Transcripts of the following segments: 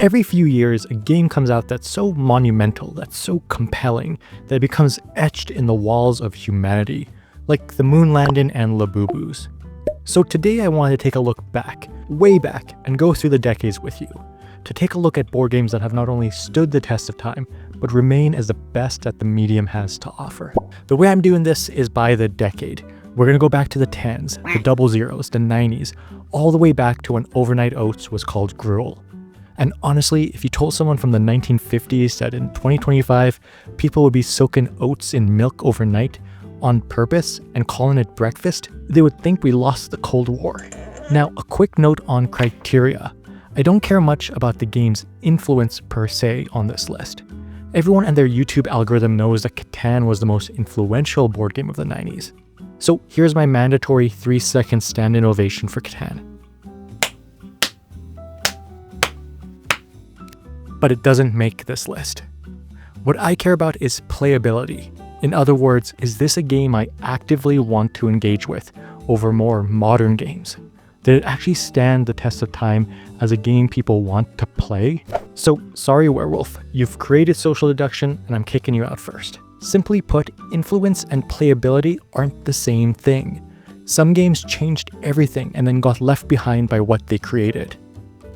Every few years, a game comes out that's so monumental, that's so compelling, that it becomes etched in the walls of humanity, like the Moon Landing and Labubu's. So today I wanted to take a look back, way back, and go through the decades with you, to take a look at board games that have not only stood the test of time, but remain as the best that the medium has to offer. The way I'm doing this is by the decade. We're going to go back to the 10s, the 00s, the 90s, all the way back to when overnight oats was called gruel. And honestly, if you told someone from the 1950s that in 2025, people would be soaking oats in milk overnight on purpose and calling it breakfast, they would think we lost the Cold War. Now, a quick note on criteria. I don't care much about the game's influence per se on this list. Everyone and their YouTube algorithm knows that Catan was the most influential board game of the 90s. So here's my mandatory 3-second stand-in ovation for Catan. But it doesn't make this list. What I care about is playability. In other words, is this a game I actively want to engage with over more modern games? Did it actually stand the test of time as a game people want to play? So, sorry Werewolf, you've created social deduction and I'm kicking you out first. Simply put, influence and playability aren't the same thing. Some games changed everything and then got left behind by what they created.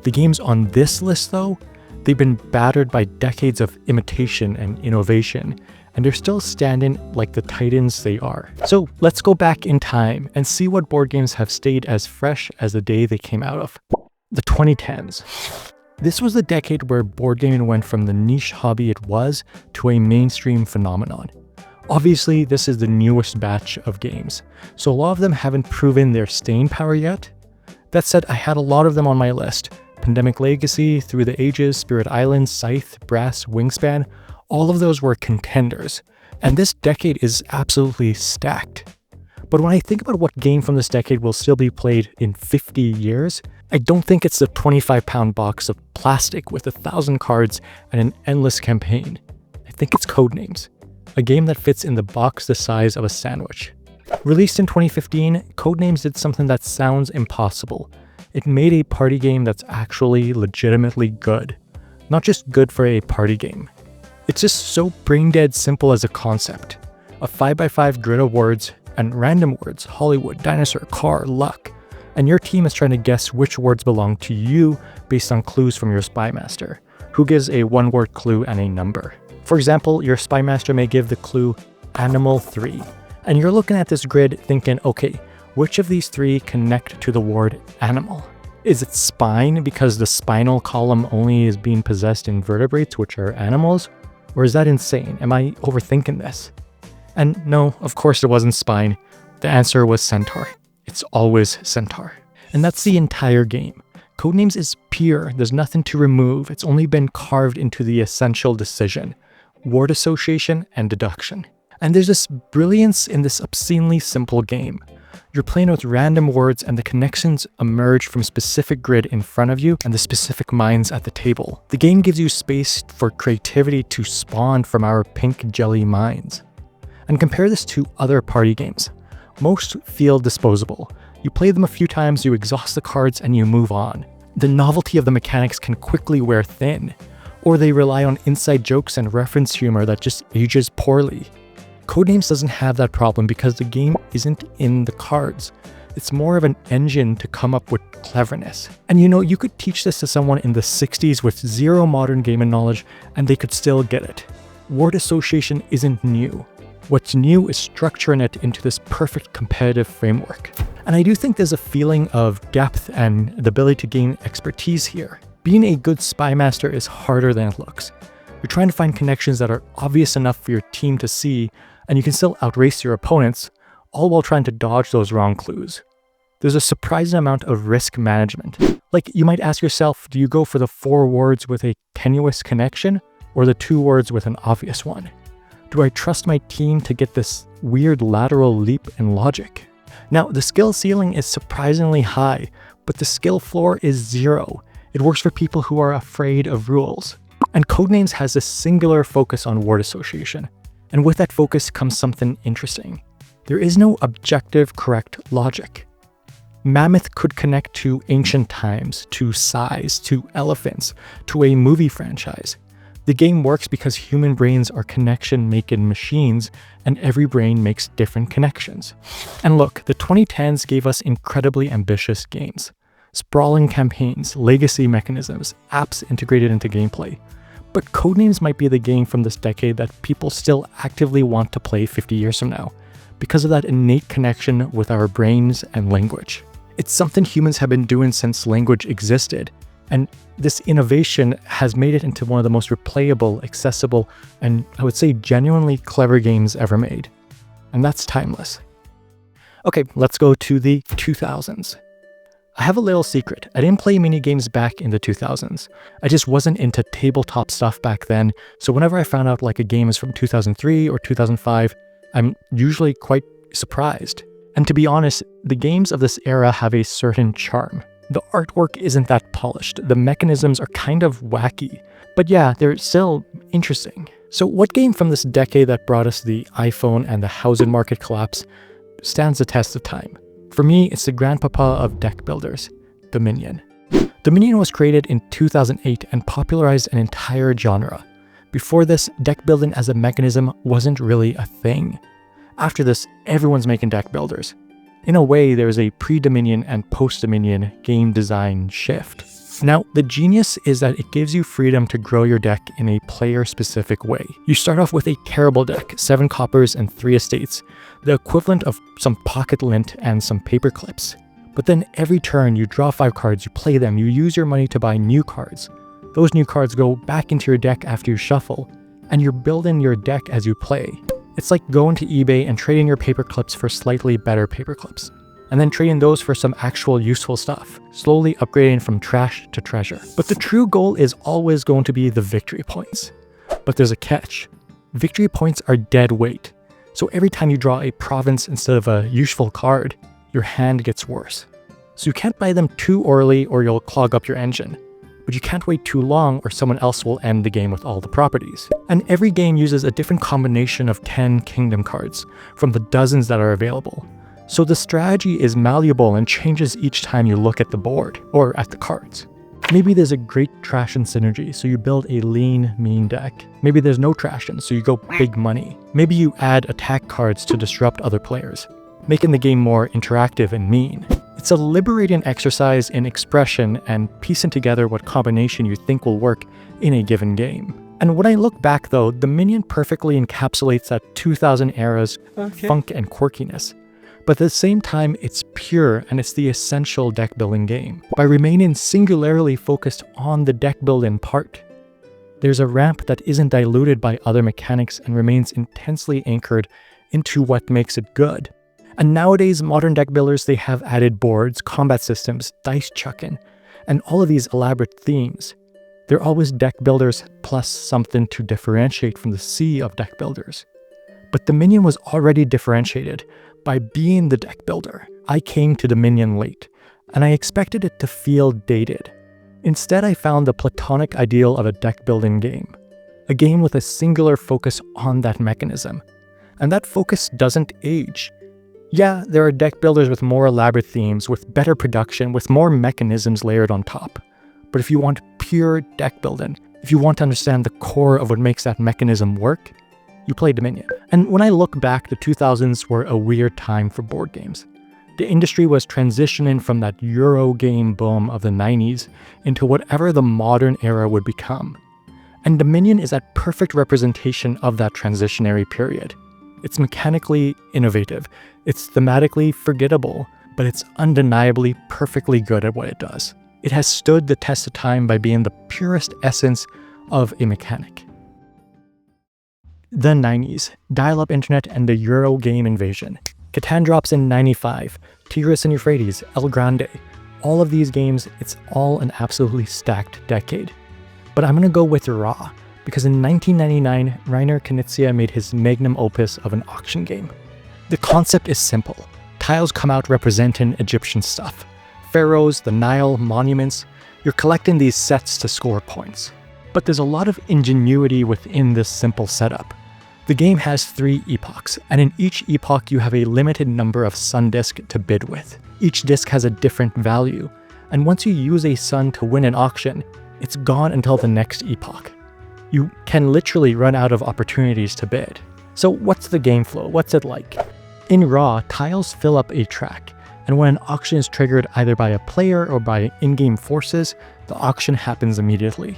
The games on this list though, they've been battered by decades of imitation and innovation, and they're still standing like the titans they are. So let's go back in time and see what board games have stayed as fresh as the day they came out of. The 2010s. This was the decade where board gaming went from the niche hobby it was to a mainstream phenomenon. Obviously, this is the newest batch of games, so a lot of them haven't proven their staying power yet. That said, I had a lot of them on my list. Pandemic Legacy, Through the Ages, Spirit Island, Scythe, Brass, Wingspan, all of those were contenders, and this decade is absolutely stacked. But when I think about what game from this decade will still be played in 50 years, I don't think it's the 25-pound box of plastic with 1,000 cards and an endless campaign. I think it's Codenames, a game that fits in the box the size of a sandwich. Released in 2015, Codenames did something that sounds impossible. It made a party game that's actually legitimately good. Not just good for a party game. It's just so brain-dead simple as a concept. A 5x5 grid of words, and random words, Hollywood, dinosaur, car, luck. And your team is trying to guess which words belong to you based on clues from your spy master, who gives a one-word clue and a number. For example, your spy master may give the clue Animal 3. And you're looking at this grid thinking, okay, which of these three connect to the word animal? Is it spine because the spinal column only is being possessed in vertebrates, which are animals? Or is that insane? Am I overthinking this? And no, of course it wasn't spine. The answer was centaur. It's always centaur. And that's the entire game. Codenames is pure. There's nothing to remove. It's only been carved into the essential decision: word association and deduction. And there's this brilliance in this obscenely simple game. You're playing with random words and the connections emerge from specific grid in front of you and the specific minds at the table. The game gives you space for creativity to spawn from our pink jelly minds. And compare this to other party games. Most feel disposable. You play them a few times, you exhaust the cards, and you move on. The novelty of the mechanics can quickly wear thin, or they rely on inside jokes and reference humor that just ages poorly. Codenames doesn't have that problem because the game isn't in the cards. It's more of an engine to come up with cleverness. And you know, you could teach this to someone in the 60s with zero modern gaming knowledge and they could still get it. Word association isn't new. What's new is structuring it into this perfect competitive framework. And I do think there's a feeling of depth and the ability to gain expertise here. Being a good spy master is harder than it looks. You're trying to find connections that are obvious enough for your team to see, and you can still outrace your opponents, all while trying to dodge those wrong clues. There's a surprising amount of risk management. Like, you might ask yourself, do you go for the 4 words with a tenuous connection, or the 2 words with an obvious one? Do I trust my team to get this weird lateral leap in logic? Now, the skill ceiling is surprisingly high, but the skill floor is 0. It works for people who are afraid of rules. And Codenames has a singular focus on word association. And with that focus comes something interesting. There is no objective correct logic. Mammoth could connect to ancient times, to size, to elephants, to a movie franchise. The game works because human brains are connection-making machines, and every brain makes different connections. And look, the 2010s gave us incredibly ambitious games. Sprawling campaigns, legacy mechanisms, apps integrated into gameplay. But Codenames might be the game from this decade that people still actively want to play 50 years from now, because of that innate connection with our brains and language. It's something humans have been doing since language existed, and this innovation has made it into one of the most replayable, accessible, and I would say genuinely clever games ever made. And that's timeless. Okay, let's go to the 2000s. I have a little secret. I didn't play mini games back in the 2000s. I just wasn't into tabletop stuff back then, so whenever I found out like a game is from 2003 or 2005, I'm usually quite surprised. And to be honest, the games of this era have a certain charm. The artwork isn't that polished, the mechanisms are kind of wacky, but yeah, they're still interesting. So what game from this decade that brought us the iPhone and the housing market collapse stands the test of time? For me, it's the grandpapa of deck builders, Dominion. Dominion was created in 2008 and popularized an entire genre. Before this, deck building as a mechanism wasn't really a thing. After this, everyone's making deck builders. In a way, there's a pre-Dominion and post-Dominion game design shift. Now, the genius is that it gives you freedom to grow your deck in a player-specific way. You start off with a terrible deck, 7 coppers and 3 estates, the equivalent of some pocket lint and some paper clips. But then every turn you draw 5 cards, you play them, you use your money to buy new cards. Those new cards go back into your deck after you shuffle, and you're building your deck as you play. It's like going to eBay and trading your paper clips for slightly better paper clips, and then trading those for some actual useful stuff, slowly upgrading from trash to treasure. But the true goal is always going to be the victory points. But there's a catch. Victory points are dead weight, so every time you draw a province instead of a useful card, your hand gets worse. So you can't buy them too early or you'll clog up your engine. But you can't wait too long or someone else will end the game with all the properties. And every game uses a different combination of 10 kingdom cards from the dozens that are available. So the strategy is malleable and changes each time you look at the board or at the cards. Maybe there's a great trash and synergy, so you build a lean, mean deck. Maybe there's no trash in, so you go big money. Maybe you add attack cards to disrupt other players, making the game more interactive and mean. It's a liberating exercise in expression and piecing together what combination you think will work in a given game. And when I look back though, Dominion perfectly encapsulates that 2000 era's funk and quirkiness. But at the same time, it's pure and it's the essential deck building game. By remaining singularly focused on the deck building part, there's a ramp that isn't diluted by other mechanics and remains intensely anchored into what makes it good. And nowadays, modern deck builders, they have added boards, combat systems, dice chucking, and all of these elaborate themes. They're always deck builders plus something to differentiate from the sea of deck builders. But Dominion was already differentiated by being the deck builder. I came to Dominion late, and I expected it to feel dated. Instead, I found the platonic ideal of a deck building game. A game with a singular focus on that mechanism. And that focus doesn't age. Yeah, there are deck builders with more elaborate themes, with better production, with more mechanisms layered on top. But if you want pure deck building, if you want to understand the core of what makes that mechanism work, you play Dominion. And when I look back, the 2000s were a weird time for board games. The industry was transitioning from that Euro game boom of the 90s into whatever the modern era would become. And Dominion is that perfect representation of that transitionary period. It's mechanically innovative, it's thematically forgettable, but it's undeniably perfectly good at what it does. It has stood the test of time by being the purest essence of a mechanic. The 90s, dial-up internet and the Euro game invasion. Catan drops in 95, Tigris and Euphrates, El Grande. All of these games, it's all an absolutely stacked decade. But I'm gonna go with Ra, because in 1999, Rainer Knizia made his magnum opus of an auction game. The concept is simple. Tiles come out representing Egyptian stuff. Pharaohs, the Nile, monuments. You're collecting these sets to score points. But there's a lot of ingenuity within this simple setup. The game has 3 epochs, and in each epoch you have a limited number of sun disk to bid with. Each disc has a different value, and once you use a sun to win an auction, it's gone until the next epoch. You can literally run out of opportunities to bid. So what's the game flow? What's it like? In Raw, tiles fill up a track, and when an auction is triggered either by a player or by in-game forces, the auction happens immediately.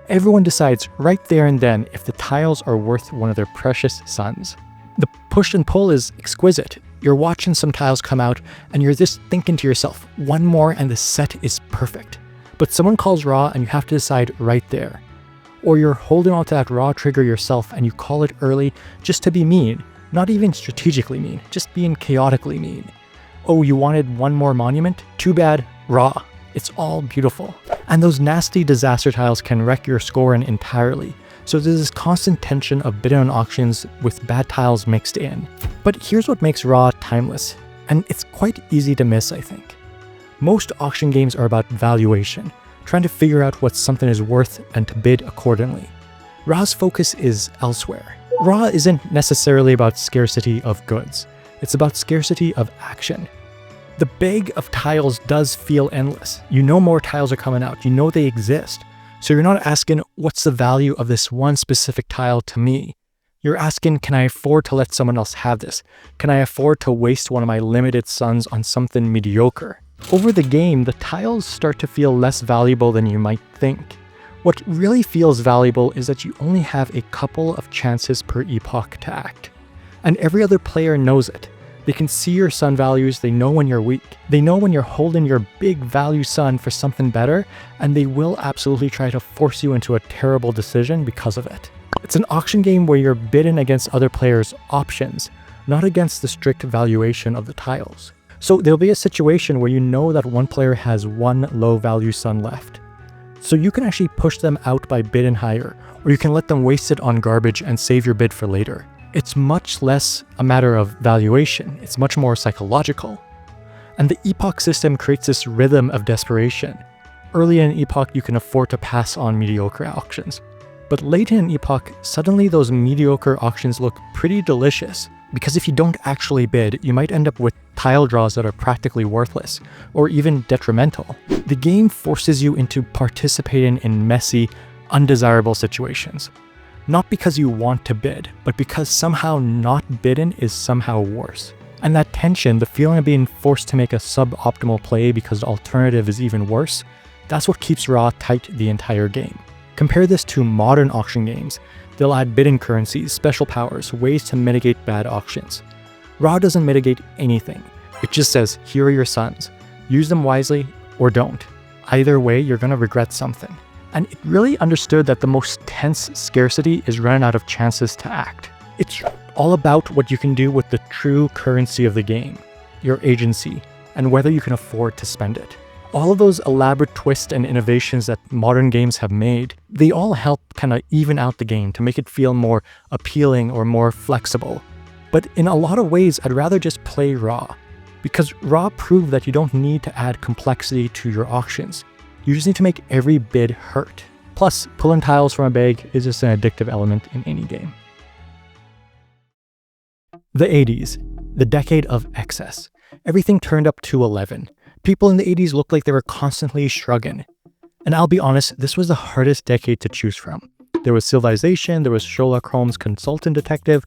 Everyone decides right there and then if the tiles are worth one of their precious suns. The push and pull is exquisite. You're watching some tiles come out and you're just thinking to yourself, one more and the set is perfect. But someone calls Raw and you have to decide right there. Or you're holding on to that Raw trigger yourself and you call it early just to be mean. Not even strategically mean, just being chaotically mean. Oh, you wanted one more monument? Too bad, Raw. It's all beautiful. And those nasty disaster tiles can wreck your scoring entirely. So there's this constant tension of bidding on auctions with bad tiles mixed in. But here's what makes Raw timeless, and it's quite easy to miss, I think. Most auction games are about valuation, trying to figure out what something is worth and to bid accordingly. Raw's focus is elsewhere. Raw isn't necessarily about scarcity of goods, it's about scarcity of action. The bag of tiles does feel endless. You know more tiles are coming out, you know they exist. So you're not asking, what's the value of this one specific tile to me? You're asking, can I afford to let someone else have this? Can I afford to waste one of my limited suns on something mediocre? Over the game, the tiles start to feel less valuable than you might think. What really feels valuable is that you only have a couple of chances per epoch to act. And every other player knows it. They can see your sun values, they know when you're weak. They know when you're holding your big value sun for something better, and they will absolutely try to force you into a terrible decision because of it. It's an auction game where you're bidding against other players' options, not against the strict valuation of the tiles. So there'll be a situation where you know that one player has one low value sun left. So you can actually push them out by bidding higher, or you can let them waste it on garbage and save your bid for later. It's much less a matter of valuation, it's much more psychological. And the epoch system creates this rhythm of desperation. Early in an epoch, you can afford to pass on mediocre auctions. But late in an epoch, suddenly those mediocre auctions look pretty delicious. Because if you don't actually bid, you might end up with tile draws that are practically worthless, or even detrimental. The game forces you into participating in messy, undesirable situations. Not because you want to bid, but because somehow not bidding is somehow worse. And that tension, the feeling of being forced to make a suboptimal play because the alternative is even worse, that's what keeps Raw tight the entire game. Compare this to modern auction games. They'll add bidding currencies, special powers, ways to mitigate bad auctions. Raw doesn't mitigate anything. It just says, here are your suns. Use them wisely or don't. Either way, you're gonna regret something. And it really understood that the most tense scarcity is running out of chances to act. It's all about what you can do with the true currency of the game, your agency, and whether you can afford to spend it. All of those elaborate twists and innovations that modern games have made, they all help kind of even out the game to make it feel more appealing or more flexible. But in a lot of ways, I'd rather just play Raw. Because Raw proved that you don't need to add complexity to your auctions. You just need to make every bid hurt. Plus, pulling tiles from a bag is just an addictive element in any game. The 80s, the decade of excess. Everything turned up to 11. People in the 80s looked like they were constantly shrugging. And I'll be honest, this was the hardest decade to choose from. There was Civilization, there was Sherlock Holmes Consultant Detective.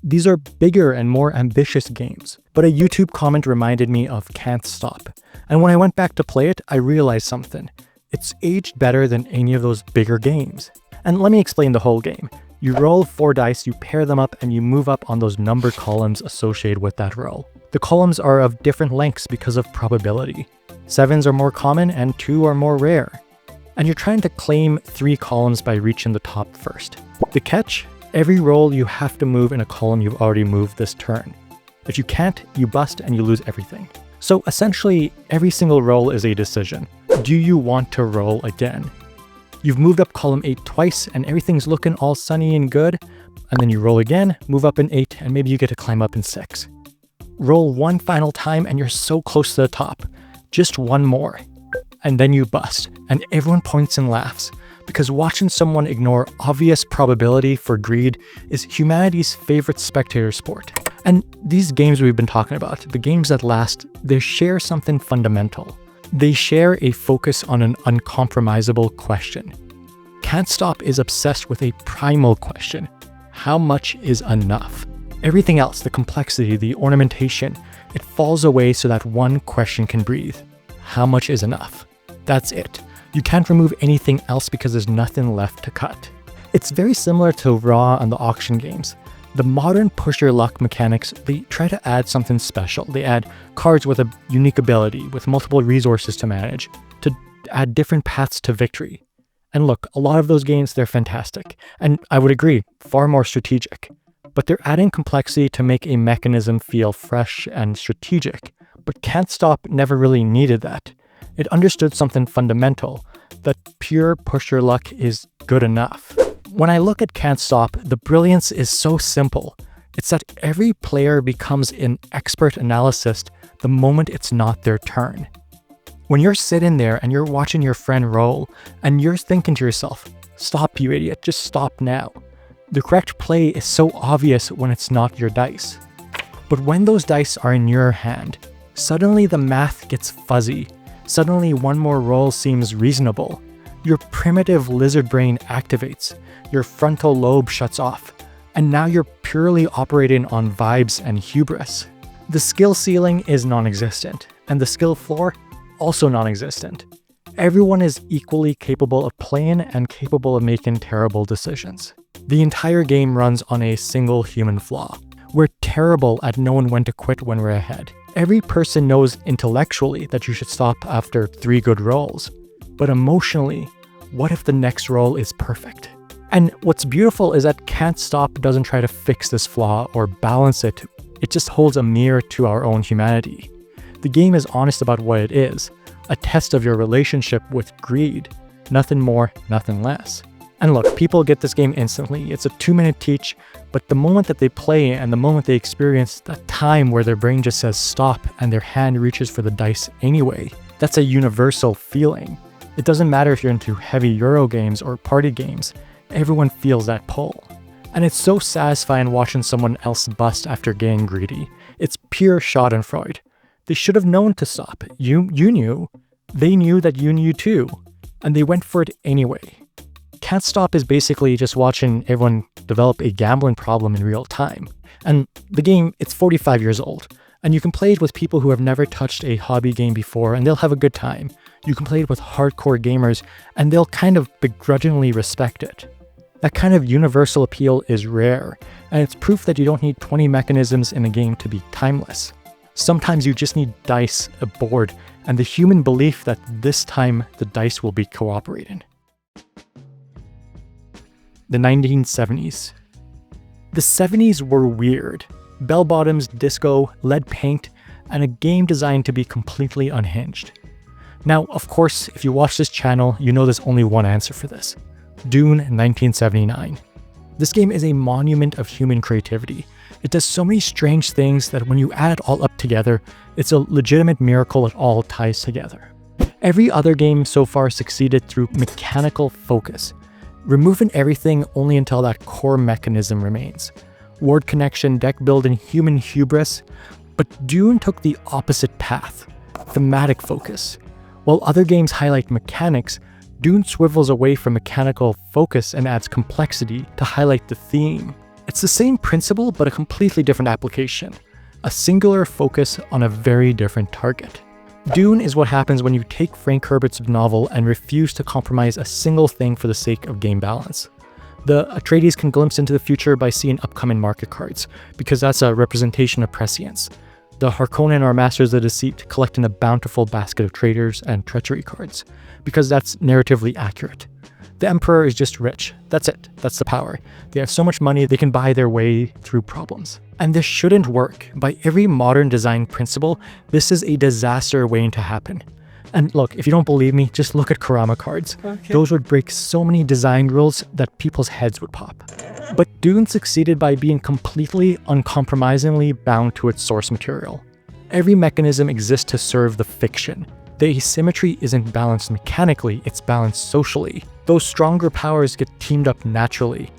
These are bigger and more ambitious games. But a YouTube comment reminded me of Can't Stop. And when I went back to play it, I realized something. It's aged better than any of those bigger games. And let me explain the whole game. You roll 4 dice, you pair them up, and you move up on those numbered columns associated with that roll. The columns are of different lengths because of probability. 7s are more common and 2 are more rare. And you're trying to claim 3 columns by reaching the top first. The catch? Every roll you have to move in a column you've already moved this turn. If you can't, you bust and you lose everything. So essentially, every single roll is a decision. Do you want to roll again? You've moved up column 8 twice and everything's looking all sunny and good, and then you roll again, move up in 8, and maybe you get to climb up in 6. Roll one final time and you're so close to the top. Just one more. And then you bust, and everyone points and laughs, because watching someone ignore obvious probability for greed is humanity's favorite spectator sport. And these games we've been talking about, the games that last, they share something fundamental. They share a focus on an uncompromisable question. Can't Stop is obsessed with a primal question. How much is enough? Everything else, the complexity, the ornamentation, it falls away so that one question can breathe. How much is enough? That's it. You can't remove anything else because there's nothing left to cut. It's very similar to Raw and the auction games. The modern push your luck mechanics, they try to add something special. They add cards with a unique ability, with multiple resources to manage, to add different paths to victory. And look, a lot of those games, they're fantastic. And I would agree, far more strategic. But they're adding complexity to make a mechanism feel fresh and strategic. But Can't Stop never really needed that. It understood something fundamental, that pure push your luck is good enough. When I look at Can't Stop, the brilliance is so simple. It's that every player becomes an expert analyst the moment it's not their turn. When you're sitting there and you're watching your friend roll, and you're thinking to yourself, stop you idiot, just stop now. The correct play is so obvious when it's not your dice. But when those dice are in your hand, suddenly the math gets fuzzy. Suddenly one more roll seems reasonable. Your primitive lizard brain activates, your frontal lobe shuts off, and now you're purely operating on vibes and hubris. The skill ceiling is non-existent, and the skill floor also non-existent. Everyone is equally capable of playing and capable of making terrible decisions. The entire game runs on a single human flaw. We're terrible at knowing when to quit when we're ahead. Every person knows intellectually that you should stop after 3 good rolls. But emotionally, what if the next roll is perfect? And what's beautiful is that Can't Stop doesn't try to fix this flaw or balance it. It just holds a mirror to our own humanity. The game is honest about what it is, a test of your relationship with greed. Nothing more, nothing less. And look, people get this game instantly. It's a 2-minute teach, but the moment that they play and the moment they experience that time where their brain just says stop and their hand reaches for the dice anyway, that's a universal feeling. It doesn't matter if you're into heavy Euro games or party games, everyone feels that pull. And it's so satisfying watching someone else bust after getting greedy. It's pure schadenfreude. They should have known to stop. You knew. They knew that you knew too. And they went for it anyway. Can't Stop is basically just watching everyone develop a gambling problem in real time. And the game, it's 45 years old. And you can play it with people who have never touched a hobby game before and they'll have a good time. You can play it with hardcore gamers and they'll kind of begrudgingly respect it. That kind of universal appeal is rare, and it's proof that you don't need 20 mechanisms in a game to be timeless. Sometimes you just need dice, a board, and the human belief that this time the dice will be cooperating. The 1970s. The 70s were weird. Bell-bottoms, disco, lead paint, and a game designed to be completely unhinged. Now, of course, if you watch this channel, you know there's only one answer for this. Dune 1979. This game is a monument of human creativity. It does so many strange things that when you add it all up together, it's a legitimate miracle it all ties together. Every other game so far succeeded through mechanical focus, removing everything only until that core mechanism remains. Word connection, deck building, human hubris, but Dune took the opposite path, thematic focus. While other games highlight mechanics, Dune swivels away from mechanical focus and adds complexity to highlight the theme. It's the same principle, but a completely different application. A singular focus on a very different target. Dune is what happens when you take Frank Herbert's novel and refuse to compromise a single thing for the sake of game balance. The Atreides can glimpse into the future by seeing upcoming market cards, because that's a representation of prescience. The Harkonnen are masters of deceit, collecting a bountiful basket of traitors and treachery cards, because that's narratively accurate. The Emperor is just rich. That's it. That's the power. They have so much money they can buy their way through problems. And this shouldn't work. By every modern design principle, this is a disaster waiting to happen. And look, if you don't believe me, just look at Kurama cards. Okay. Those would break so many design rules that people's heads would pop. But Dune succeeded by being completely, uncompromisingly bound to its source material. Every mechanism exists to serve the fiction. The asymmetry isn't balanced mechanically, it's balanced socially. Those stronger powers get teamed up naturally.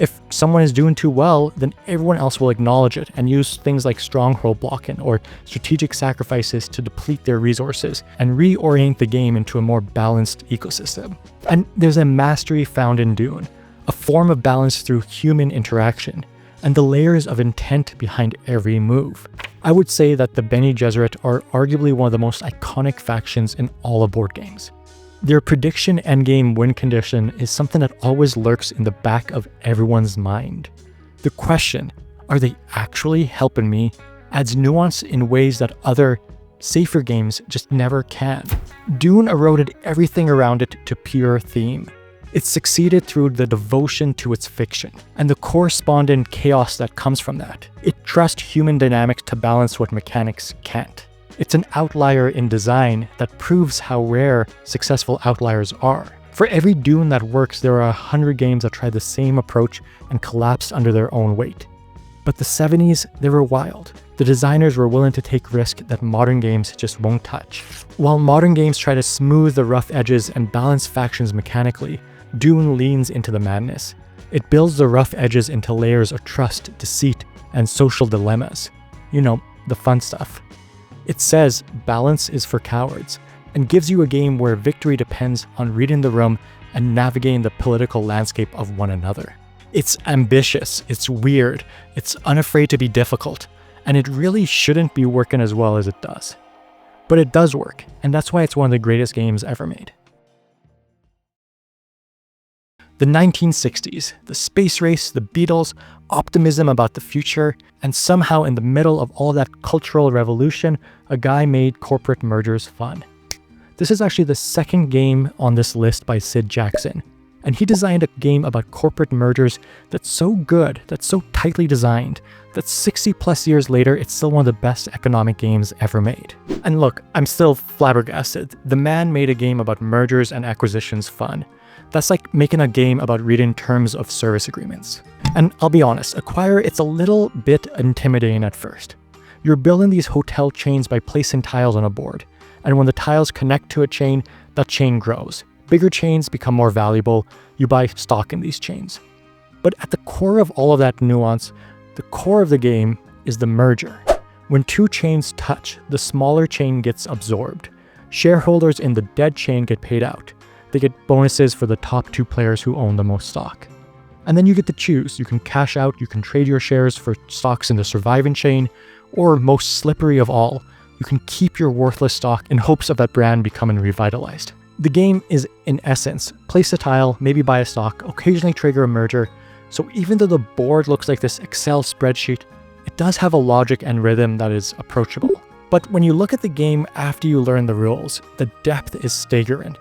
If someone is doing too well, then everyone else will acknowledge it and use things like stronghold blocking or strategic sacrifices to deplete their resources and reorient the game into a more balanced ecosystem. And there's a mastery found in Dune, a form of balance through human interaction, and the layers of intent behind every move. I would say that the Bene Gesserit are arguably one of the most iconic factions in all of board games. Their prediction endgame win condition is something that always lurks in the back of everyone's mind. The question, are they actually helping me, adds nuance in ways that other, safer games just never can. Dune eroded everything around it to pure theme. It succeeded through the devotion to its fiction, and the corresponding chaos that comes from that. It trusts human dynamics to balance what mechanics can't. It's an outlier in design that proves how rare successful outliers are. For every Dune that works, there are 100 games that tried the same approach and collapsed under their own weight. But the 70s, they were wild. The designers were willing to take risks that modern games just won't touch. While modern games try to smooth the rough edges and balance factions mechanically, Dune leans into the madness. It builds the rough edges into layers of trust, deceit, and social dilemmas. You know, the fun stuff. It says balance is for cowards, and gives you a game where victory depends on reading the room and navigating the political landscape of one another. It's ambitious, it's weird, it's unafraid to be difficult, and it really shouldn't be working as well as it does. But it does work, and that's why it's one of the greatest games ever made. The 1960s, the space race, the Beatles, optimism about the future, and somehow in the middle of all that cultural revolution, a guy made corporate mergers fun. This is actually the second game on this list by Sid Jackson, and he designed a game about corporate mergers that's so good, that's so tightly designed, that 60 plus years later, it's still one of the best economic games ever made. And look, I'm still flabbergasted. The man made a game about mergers and acquisitions fun. That's like making a game about reading terms of service agreements. And I'll be honest, Acquire, it's a little bit intimidating at first. You're building these hotel chains by placing tiles on a board, and when the tiles connect to a chain, that chain grows. Bigger chains become more valuable, you buy stock in these chains. But at the core of all of that nuance, the core of the game is the merger. When two chains touch, the smaller chain gets absorbed. Shareholders in the dead chain get paid out. They get bonuses for the top two players who own the most stock. And then you get to choose. You can cash out, you can trade your shares for stocks in the surviving chain, or most slippery of all, you can keep your worthless stock in hopes of that brand becoming revitalized. The game is, in essence, place a tile, maybe buy a stock, occasionally trigger a merger, so even though the board looks like this Excel spreadsheet, it does have a logic and rhythm that is approachable. But when you look at the game after you learn the rules, the depth is staggering.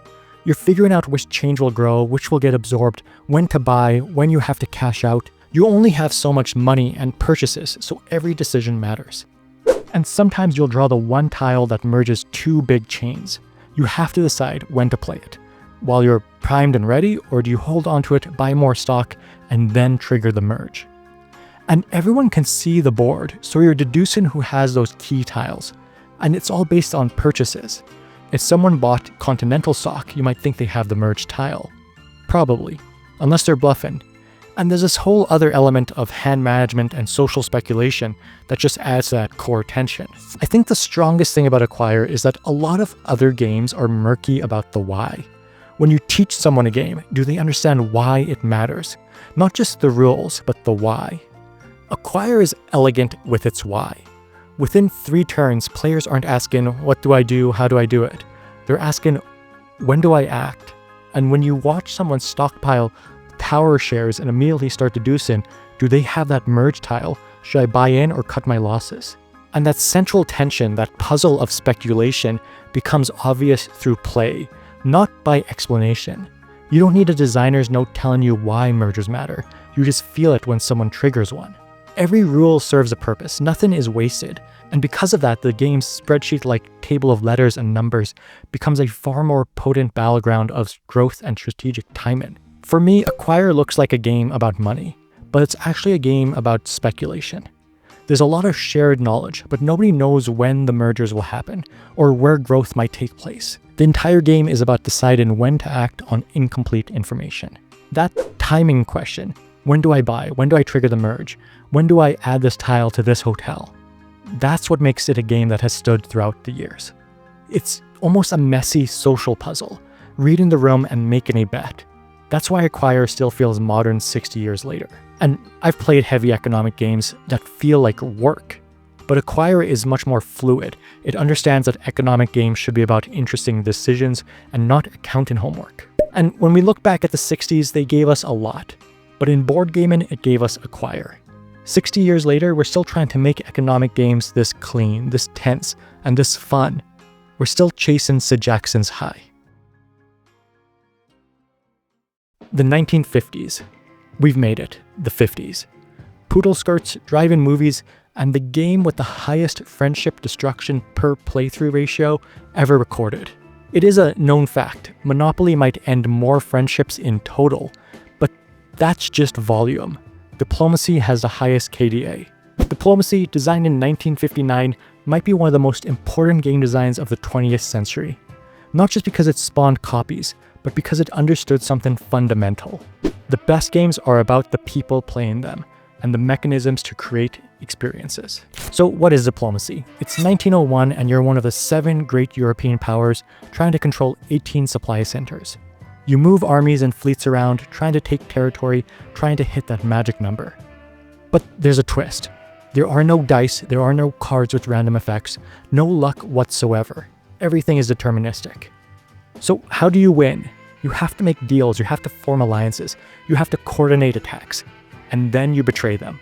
You're figuring out which change will grow, which will get absorbed, when to buy, when you have to cash out. You only have so much money and purchases, so every decision matters. And sometimes you'll draw the one tile that merges two big chains. You have to decide when to play it. While you're primed and ready, or do you hold onto it, buy more stock, and then trigger the merge? And everyone can see the board, so you're deducing who has those key tiles. And it's all based on purchases. If someone bought Continental stock, you might think they have the merge tile. Probably, unless they're bluffing. And there's this whole other element of hand management and social speculation that just adds to that core tension. I think the strongest thing about Acquire is that a lot of other games are murky about the why. When you teach someone a game, do they understand why it matters? Not just the rules, but the why. Acquire is elegant with its why. Within 3 turns, players aren't asking, what do I do, how do I do it? They're asking, when do I act? And when you watch someone stockpile tower shares and immediately start deducing, do they have that merge tile? Should I buy in or cut my losses? And that central tension, that puzzle of speculation, becomes obvious through play, not by explanation. You don't need a designer's note telling you why mergers matter. You just feel it when someone triggers one. Every rule serves a purpose, nothing is wasted, and because of that, the game's spreadsheet-like table of letters and numbers becomes a far more potent battleground of growth and strategic timing. For me, Acquire looks like a game about money, but it's actually a game about speculation. There's a lot of shared knowledge, but nobody knows when the mergers will happen, or where growth might take place. The entire game is about deciding when to act on incomplete information. That timing question, When do I buy? When do I trigger the merge? When do I add this tile to this hotel? That's what makes it a game that has stood throughout the years. It's almost a messy social puzzle. Read in the room and make any bet. That's why Acquire still feels modern 60 years later. And I've played heavy economic games that feel like work. But Acquire is much more fluid. It understands that economic games should be about interesting decisions and not accountant homework. And when we look back at the 60s, they gave us a lot. But in board gaming, it gave us Acquire. 60 years later, we're still trying to make economic games this clean, this tense, and this fun. We're still chasing Sid Jackson's high. The 1950s. We've made it. The 50s. Poodle skirts, drive-in movies, and the game with the highest friendship destruction per playthrough ratio ever recorded. It is a known fact. Monopoly might end more friendships in total, but that's just volume. Diplomacy has the highest KDA. Diplomacy, designed in 1959, might be one of the most important game designs of the 20th century. Not just because it spawned copies, but because it understood something fundamental. The best games are about the people playing them, and the mechanisms to create experiences. So what is diplomacy? It's 1901 and you're one of the 7 great European powers trying to control 18 supply centers. You move armies and fleets around, trying to take territory, trying to hit that magic number. But there's a twist. There are no dice, there are no cards with random effects, no luck whatsoever. Everything is deterministic. So how do you win? You have to make deals, you have to form alliances, you have to coordinate attacks, and then you betray them.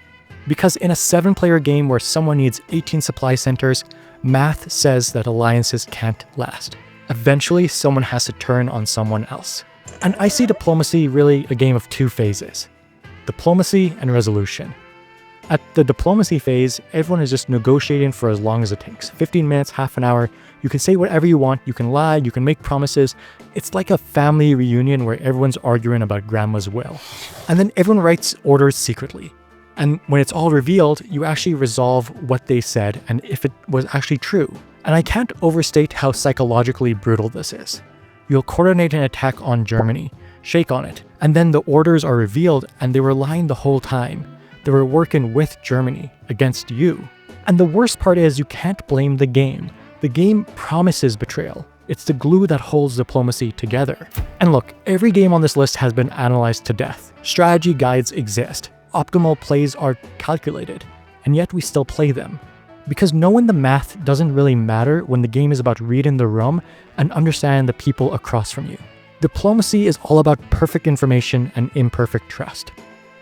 Because in a 7-player game where someone needs 18 supply centers, math says that alliances can't last. Eventually, someone has to turn on someone else. And I see diplomacy really a game of 2 phases. Diplomacy and resolution. At the diplomacy phase, everyone is just negotiating for as long as it takes. 15 minutes, half an hour. You can say whatever you want, you can lie, you can make promises. It's like a family reunion where everyone's arguing about grandma's will. And then everyone writes orders secretly. And when it's all revealed, you actually resolve what they said and if it was actually true. And I can't overstate how psychologically brutal this is. You'll coordinate an attack on Germany, shake on it, and then the orders are revealed and they were lying the whole time. They were working with Germany against you. And the worst part is you can't blame the game. The game promises betrayal. It's the glue that holds diplomacy together. And look, every game on this list has been analyzed to death. Strategy guides exist. Optimal plays are calculated. And yet we still play them. Because knowing the math doesn't really matter when the game is about reading the room and understanding the people across from you. Diplomacy is all about perfect information and imperfect trust.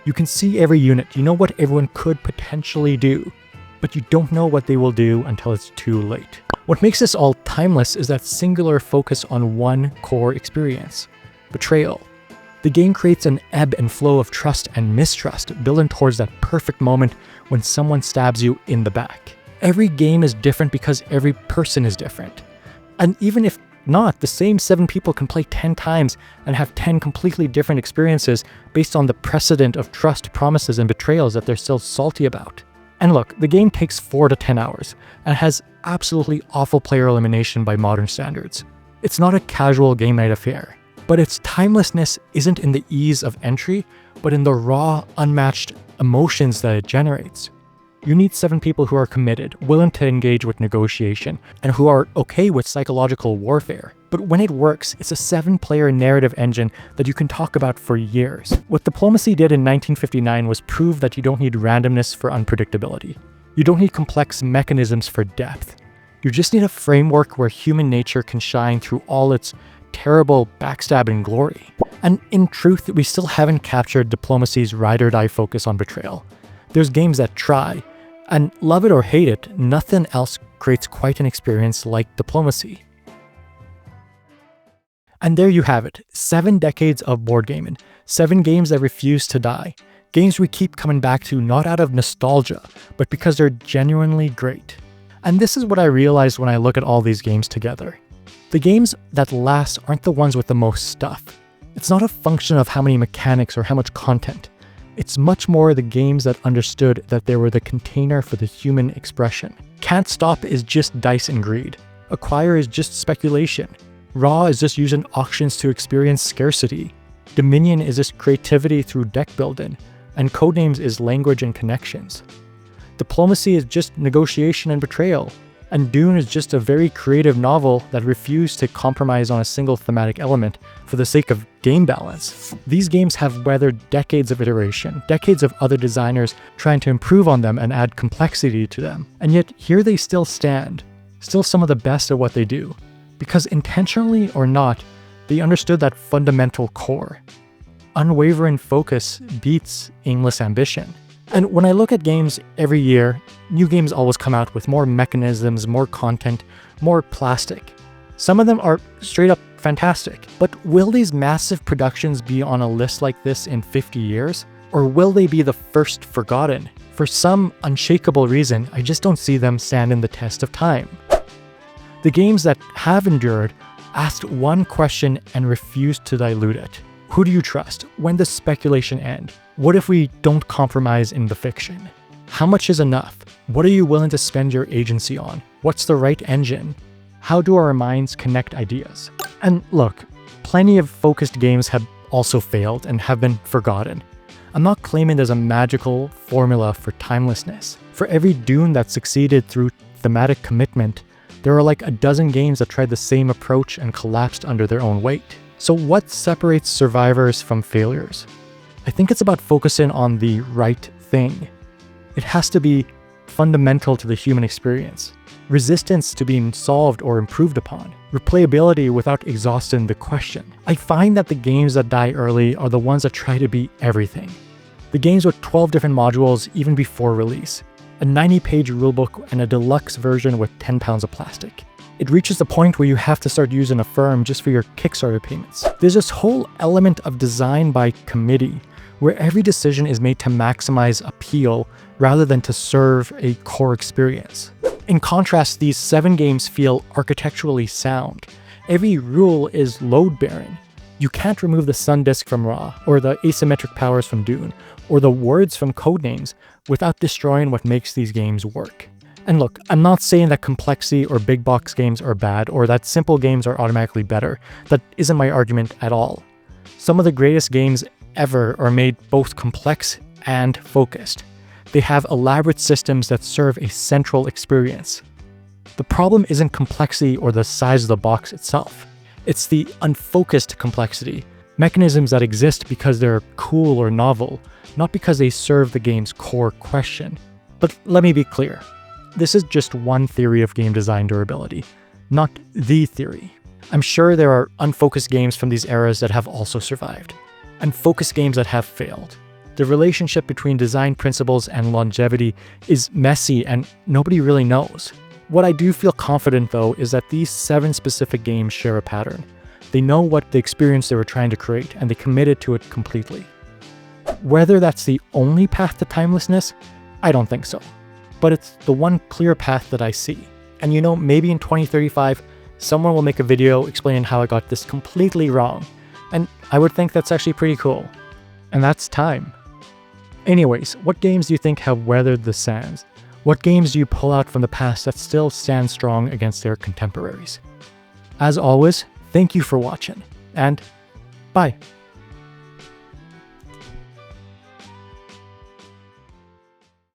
You can see every unit, you know what everyone could potentially do, but you don't know what they will do until it's too late. What makes this all timeless is that singular focus on one core experience: betrayal. The game creates an ebb and flow of trust and mistrust, building towards that perfect moment when someone stabs you in the back. Every game is different because every person is different. And even if not, the same 7 people can play 10 times and have 10 completely different experiences based on the precedent of trust, promises, and betrayals that they're still salty about. And look, the game takes 4 to 10 hours and has absolutely awful player elimination by modern standards. It's not a casual game night affair, but its timelessness isn't in the ease of entry, but in the raw, unmatched emotions that it generates. You need 7 people who are committed, willing to engage with negotiation, and who are okay with psychological warfare. But when it works, it's a 7-player narrative engine that you can talk about for years. What Diplomacy did in 1959 was prove that you don't need randomness for unpredictability. You don't need complex mechanisms for depth. You just need a framework where human nature can shine through all its terrible backstabbing glory. And in truth, we still haven't captured Diplomacy's ride-or-die focus on betrayal. There's games that try, and love it or hate it, nothing else creates quite an experience like Diplomacy. And there you have it, 7 decades of board gaming, 7 games that refuse to die, games we keep coming back to not out of nostalgia, but because they're genuinely great. And this is what I realized when I look at all these games together. The games that last aren't the ones with the most stuff. It's not a function of how many mechanics or how much content. It's much more the games that understood that they were the container for the human expression. Can't Stop is just dice and greed. Acquire is just speculation. Raw is just using auctions to experience scarcity. Dominion is just creativity through deck building. and Codenames is language and connections. Diplomacy is just negotiation and betrayal, and Dune is just a very creative novel that refused to compromise on a single thematic element for the sake of game balance. These games have weathered decades of iteration, decades of other designers trying to improve on them and add complexity to them, and yet here they still stand, still some of the best at what they do, because intentionally or not, they understood that fundamental core. Unwavering focus beats aimless ambition. And when I look at games every year, new games always come out with more mechanisms, more content, more plastic. Some of them are straight up fantastic, but will these massive productions be on a list like this in 50 years? Or will they be the first forgotten? For some unshakable reason, I just don't see them standing the test of time. The games that have endured asked one question and refused to dilute it. Who do you trust? When does speculation end? What if we don't compromise in the fiction? How much is enough? What are you willing to spend your agency on? What's the right engine? How do our minds connect ideas? And look, plenty of focused games have also failed and have been forgotten. I'm not claiming there's a magical formula for timelessness. For every Dune that succeeded through thematic commitment, there are like a dozen games that tried the same approach and collapsed under their own weight. So what separates survivors from failures? I think it's about focusing on the right thing. It has to be fundamental to the human experience. Resistance to being solved or improved upon. Replayability without exhausting the question. I find that the games that die early are the ones that try to be everything. The games with 12 different modules even before release. A 90-page rulebook and a deluxe version with 10 pounds of plastic. It reaches the point where you have to start using a firm just for your Kickstarter payments. There's this whole element of design by committee, where every decision is made to maximize appeal rather than to serve a core experience. In contrast, these 7 games feel architecturally sound. Every rule is load-bearing. You can't remove the sun disk from Ra, or the asymmetric powers from Dune, or the words from Codenames without destroying what makes these games work. And look, I'm not saying that complexity or big box games are bad, or that simple games are automatically better. That isn't my argument at all. Some of the greatest games ever are made both complex and focused. They have elaborate systems that serve a central experience. The problem isn't complexity or the size of the box itself. It's the unfocused complexity, mechanisms that exist because they're cool or novel, not because they serve the game's core question. But let me be clear. This is just one theory of game design durability, not the theory. I'm sure there are unfocused games from these eras that have also survived, and focused games that have failed. The relationship between design principles and longevity is messy and nobody really knows. What I do feel confident though is that these 7 specific games share a pattern. They know what the experience they were trying to create and they committed to it completely. Whether that's the only path to timelessness, I don't think so. But it's the one clear path that I see. And you know, maybe in 2035, someone will make a video explaining how I got this completely wrong. And I would think that's actually pretty cool. And that's time. Anyways, what games do you think have weathered the sands? What games do you pull out from the past that still stand strong against their contemporaries? As always, thank you for watching, and bye.